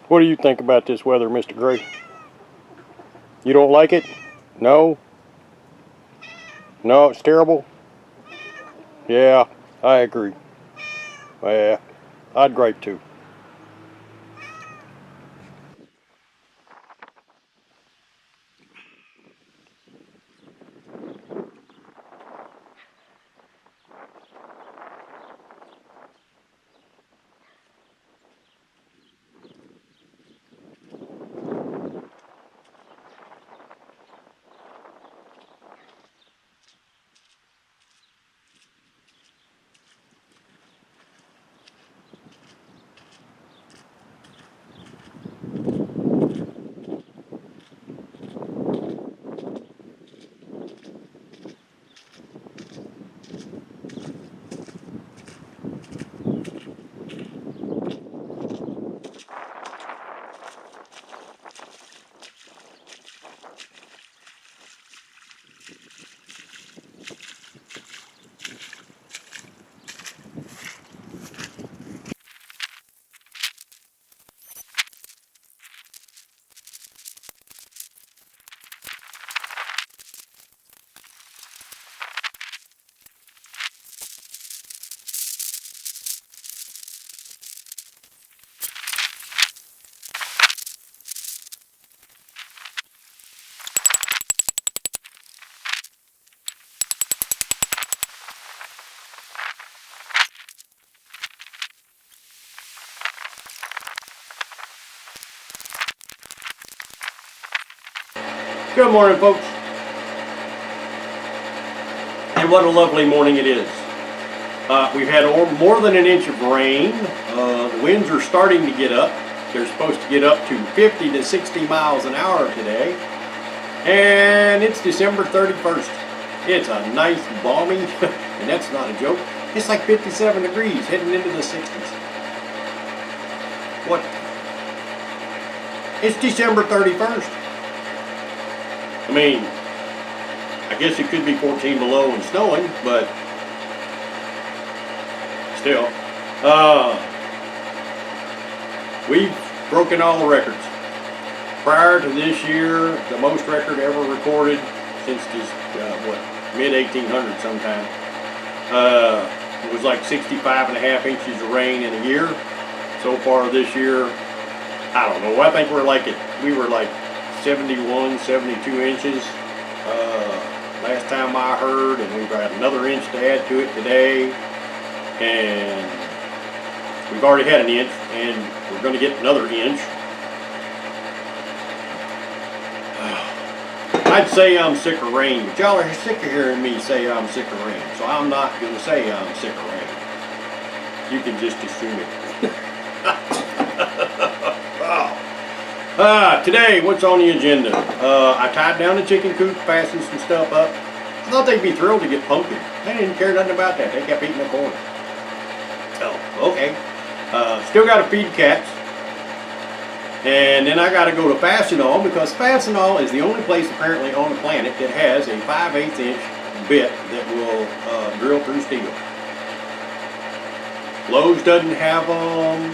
What do you think about this weather, Mr. Gray? You don't like it? No? No, it's terrible? Yeah, I agree. Yeah, I'd gripe too. Good morning, folks. And what a lovely morning it is. We've had more than an inch of rain. The winds are starting to get up. They're supposed to get up to 50 to 60 miles an hour today. And it's December 31st. It's a nice balmy, and that's not a joke. It's like 57 degrees heading into the 60s. What? It's December 31st. I mean, I guess it could be 14 below and snowing, but still. We've broken all the records. Prior to this year, the most record ever recorded since this, mid-1800s sometime, it was like 65.5 inches of rain in a year. So far this year, I don't know, I think we were like 71, 72 inches last time I heard, and we've got another inch to add to it today, and we've already had an inch, and we're going to get another inch. I'd say I'm sick of rain, but y'all are sick of hearing me say I'm sick of rain, so I'm not going to say I'm sick of rain. You can just assume it. Today, what's on the agenda? I tied down the chicken coop, fastened some stuff up. I thought they'd be thrilled to get pumpkin. They didn't care nothing about that. They kept eating the corn. Oh, okay. Still got to feed cats. And then I got to go to Fastenal, because Fastenal is the only place apparently on the planet that has a 5/8 inch bit that will drill through steel. Lowe's doesn't have them.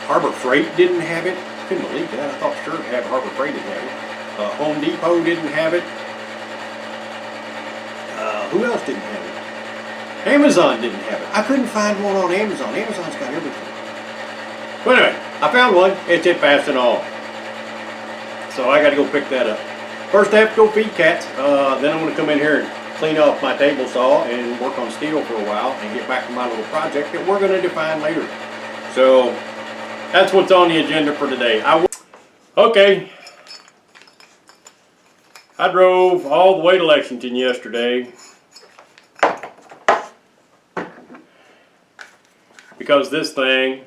Harbor Freight didn't have it. Couldn't believe that. I thought sure had Harbor Freight didn't have it. Home Depot didn't have it. Who else didn't have it? Amazon didn't have it. I couldn't find one on Amazon. Amazon's got everything. But anyway, I found one. It's at Fastenal. So I got to go pick that up. First I have to go feed cats. Then I'm going to come in here and clean off my table saw and work on steel for a while and get back to my little project that we're going to define later. So that's what's on the agenda for today. Okay. I drove all the way to Lexington yesterday because this thing,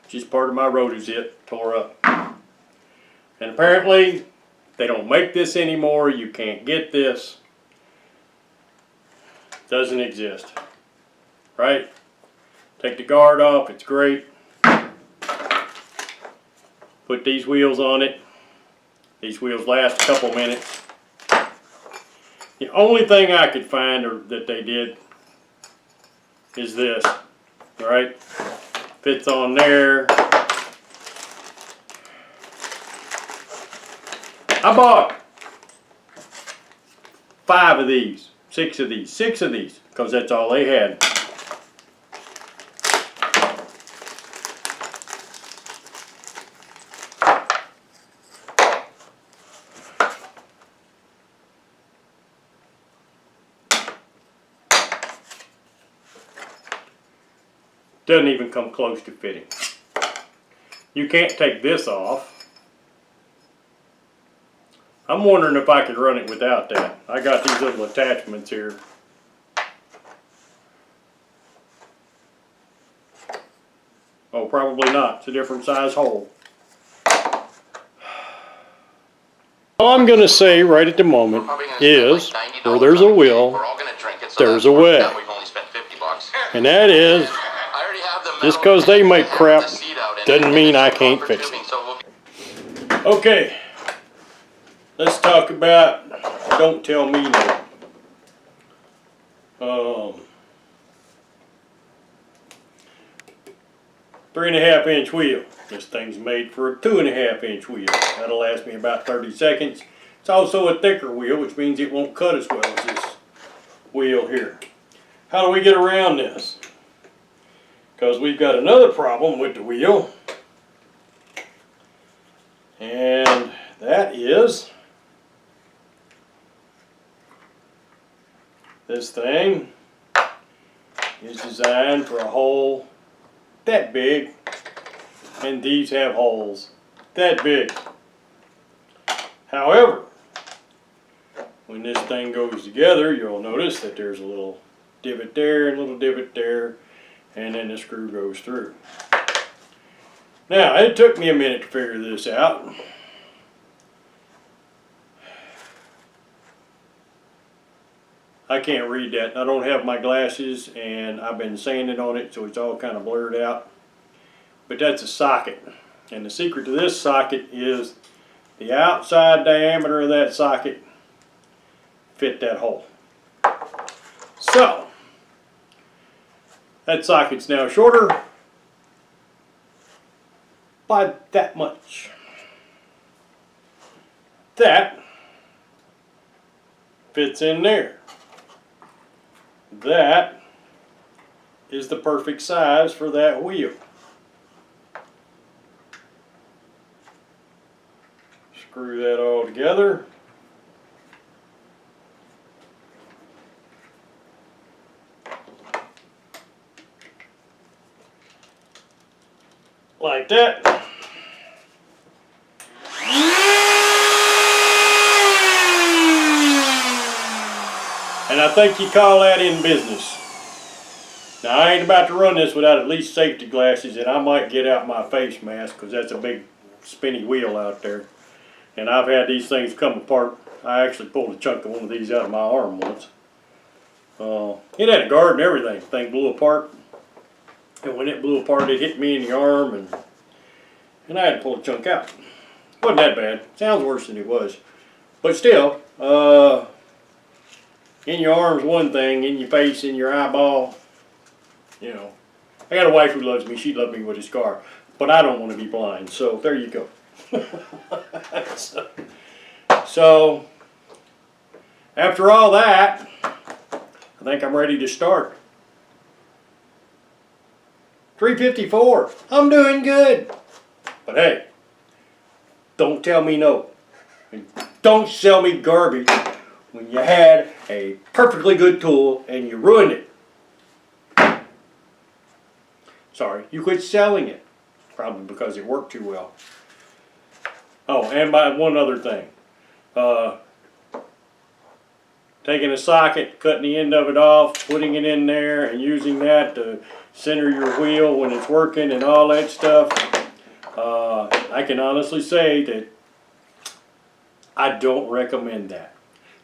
which is part of my rotozit, tore up. And apparently they don't make this anymore. You can't get this. Doesn't exist. Right? Take the guard off. It's great. Put these wheels on it. These wheels last a couple minutes. The only thing I could find that they did is this. Alright? Fits on there. I bought 5 of these, 6 of these, because that's all they had. Doesn't even come close to fitting. You can't take this off. I'm wondering if I could run it without that. I got these little attachments here. Oh, probably not. It's a different size hole. All I'm going to say right at the moment is, where there's a will, there's a way. And that is, just because they make crap doesn't mean I can't fix it. Okay. Let's talk about Don't Tell Me No. 3.5-inch wheel. This thing's made for a 2.5-inch wheel. That'll last me about 30 seconds. It's also a thicker wheel, which means it won't cut as well as this wheel here. How do we get around this? Because we've got another problem with the wheel. And that is, this thing is designed for a hole that big, and these have holes that big. However, when this thing goes together, you'll notice that there's a little divot there and a little divot there, and then the screw goes through. Now, it took me a minute to figure this out. I can't read that. I don't have my glasses, and I've been sanding on it, so it's all kind of blurred out. But that's a socket. And the secret to this socket is the outside diameter of that socket fit that hole. So, that socket's now shorter by that much. That fits in there. That is the perfect size for that wheel. Screw that all together. Like that. And I think you call that in business. Now, I ain't about to run this without at least safety glasses, and I might get out my face mask because that's a big spinny wheel out there. And I've had these things come apart. I actually pulled a chunk of one of these out of my arm once. It had a guard and everything. The thing blew apart. And when it blew apart, it hit me in the arm, and I had to pull a chunk out. Wasn't that bad. Sounds worse than it was. But still, in your arm's one thing, in your face, in your eyeball, you know. I got a wife who loves me. She'd love me with a scar. But I don't want to be blind, so there you go. So, after all that, I think I'm ready to start. 354. I'm doing good. But hey, don't tell me no. And don't sell me garbage when you had a perfectly good tool and you ruined it. Sorry, you quit selling it. Probably because it worked too well. Oh, and by one other thing. Taking a socket, cutting the end of it off, putting it in there, and using that to center your wheel when it's working and all that stuff. I can honestly say that I don't recommend that.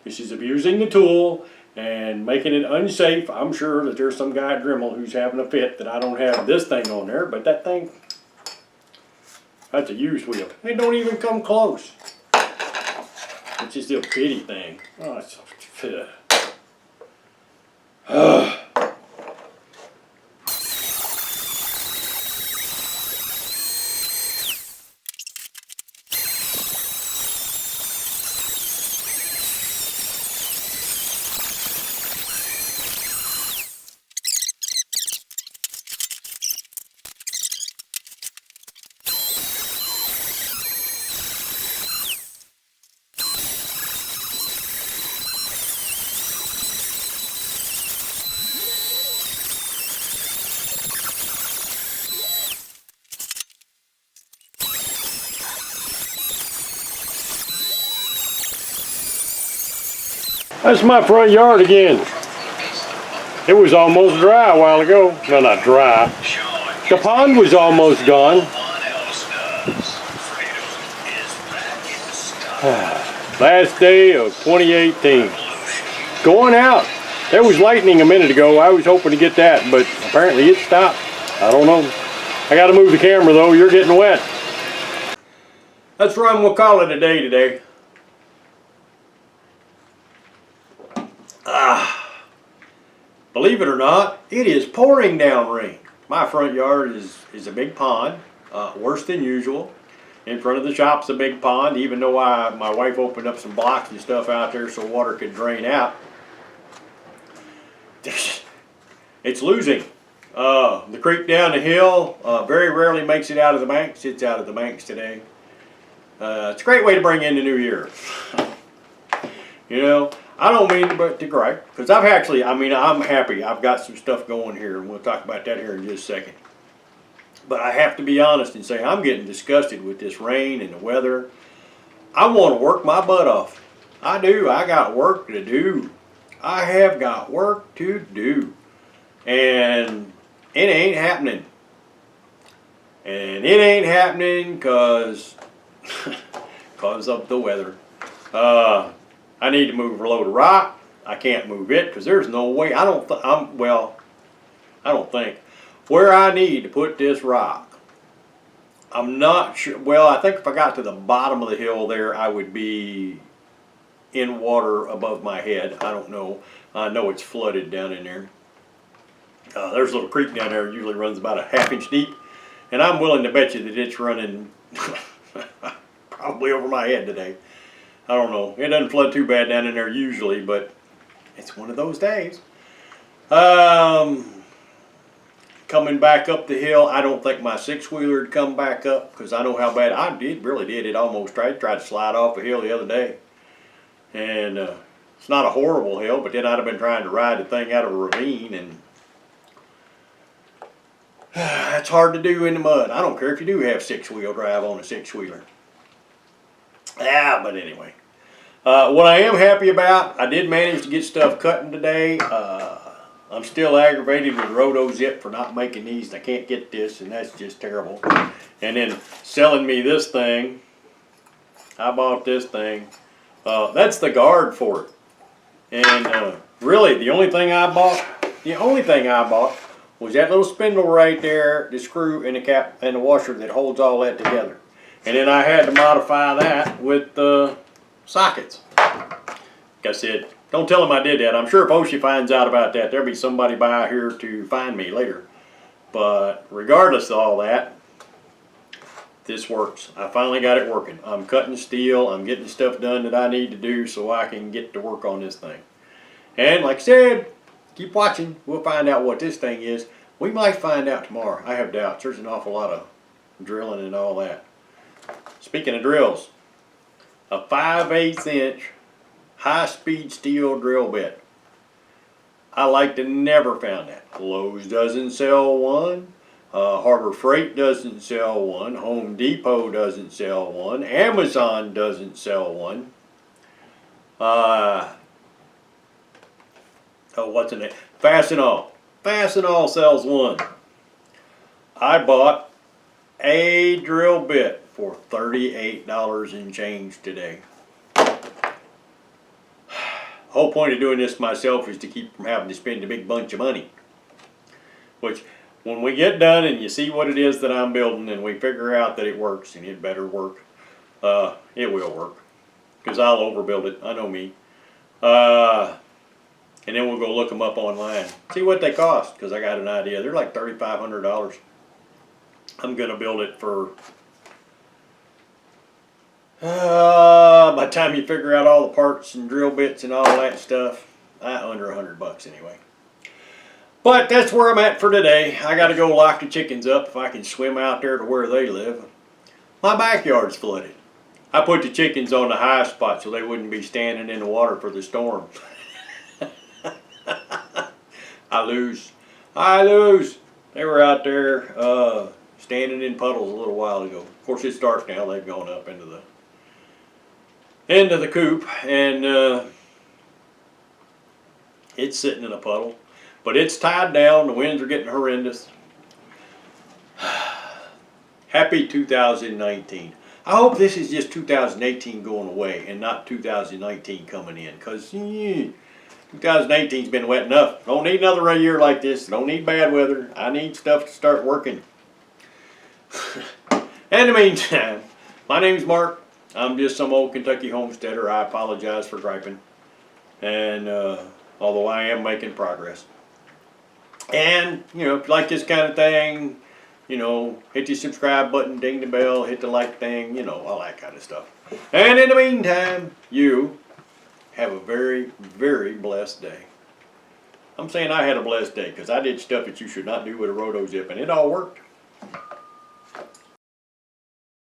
This is abusing the tool and making it unsafe. I'm sure that there's some guy at Dremel who's having a fit that I don't have this thing on there, but that thing, that's a used wheel. They don't even come close. It's just a bitty thing. Oh, it's That's my front yard again. It was almost dry a while ago. No, not dry. The pond was almost gone. Last day of 2018. Going out. There was lightning a minute ago. I was hoping to get that, but apparently it stopped. I don't know. I got to move the camera though. You're getting wet. That's where I'm going to call it a day today. Believe it or not, it is pouring down rain. My front yard is a big pond, worse than usual. In front of the shop's a big pond, even though my wife opened up some blocks and stuff out there so water could drain out. It's losing. The creek down the hill very rarely makes it out of the banks. It's out of the banks today. It's a great way to bring in the new year. You know, I don't mean to gripe, because I'm happy. I've got some stuff going here, and we'll talk about that here in just a second. But I have to be honest and say I'm getting disgusted with this rain and the weather. I want to work my butt off. I do. I got work to do. I have got work to do. And it ain't happening. And it ain't happening because of the weather. I need to move a load of rock. I can't move it because there's no way. I don't think. Where I need to put this rock, I'm not sure. Well, I think if I got to the bottom of the hill there, I would be in water above my head. I don't know. I know it's flooded down in there. There's a little creek down there. It usually runs about a ½ inch deep. And I'm willing to bet you that it's running probably over my head today. I don't know. It doesn't flood too bad down in there usually, but it's one of those days. Coming back up the hill, I don't think my six-wheeler would come back up because I know how bad I really did. It almost tried to slide off a hill the other day. And it's not a horrible hill, but then I'd have been trying to ride the thing out of a ravine, and that's hard to do in the mud. I don't care if you do have six-wheel drive on a six-wheeler. But anyway. What I am happy about, I did manage to get stuff cutting today. I'm still aggravated with Roto-Zip for not making these. I can't get this, and that's just terrible. And then selling me this thing. I bought this thing. That's the guard for it. And really, the only thing I bought was that little spindle right there, the screw and the cap and the washer that holds all that together. And then I had to modify that with the sockets. Like I said, don't tell him I did that. I'm sure if Oshie finds out about that, there'll be somebody by here to find me later. But regardless of all that, this works. I finally got it working. I'm cutting steel. I'm getting stuff done that I need to do so I can get to work on this thing. And like I said, keep watching. We'll find out what this thing is. We might find out tomorrow. I have doubts. There's an awful lot of drilling and all that. Speaking of drills, a 5/8 inch high-speed steel drill bit. I like to never found that. Lowe's doesn't sell one. Harbor Freight doesn't sell one. Home Depot doesn't sell one. Amazon doesn't sell one. What's in it? Fastenal. Fastenal sells one. I bought a drill bit for $38 and change today. The whole point of doing this myself is to keep from having to spend a big bunch of money. Which, when we get done and you see what it is that I'm building and we figure out that it works, and it better work, it will work. Because I'll overbuild it, I know me. And then we'll go look them up online. See what they cost, because I got an idea. They're like $3,500. I'm going to build it for, by the time you figure out all the parts and drill bits and all that stuff, under $100 anyway. But that's where I'm at for today. I got to go lock the chickens up if I can swim out there to where they live. My backyard's flooded. I put the chickens on the high spot so they wouldn't be standing in the water for the storm. I lose. They were out there standing in puddles a little while ago. Of course, it's dark now. They've gone up into the coop, and It's sitting in a puddle, but it's tied down. The winds are getting horrendous. Happy 2019. I hope this is just 2018 going away and not 2019 coming in, because 2018's been wet enough. Don't need another year like this. Don't need bad weather. I need stuff to start working. In the meantime, my name's Mark. I'm just some old Kentucky homesteader. I apologize for griping. And although I am making progress. And, you know, if you like this kind of thing, you know, hit the subscribe button, ding the bell, hit the like thing, you know, all that kind of stuff. And in the meantime, you have a very, very blessed day. I'm saying I had a blessed day because I did stuff that you should not do with a roto zip, and it all worked.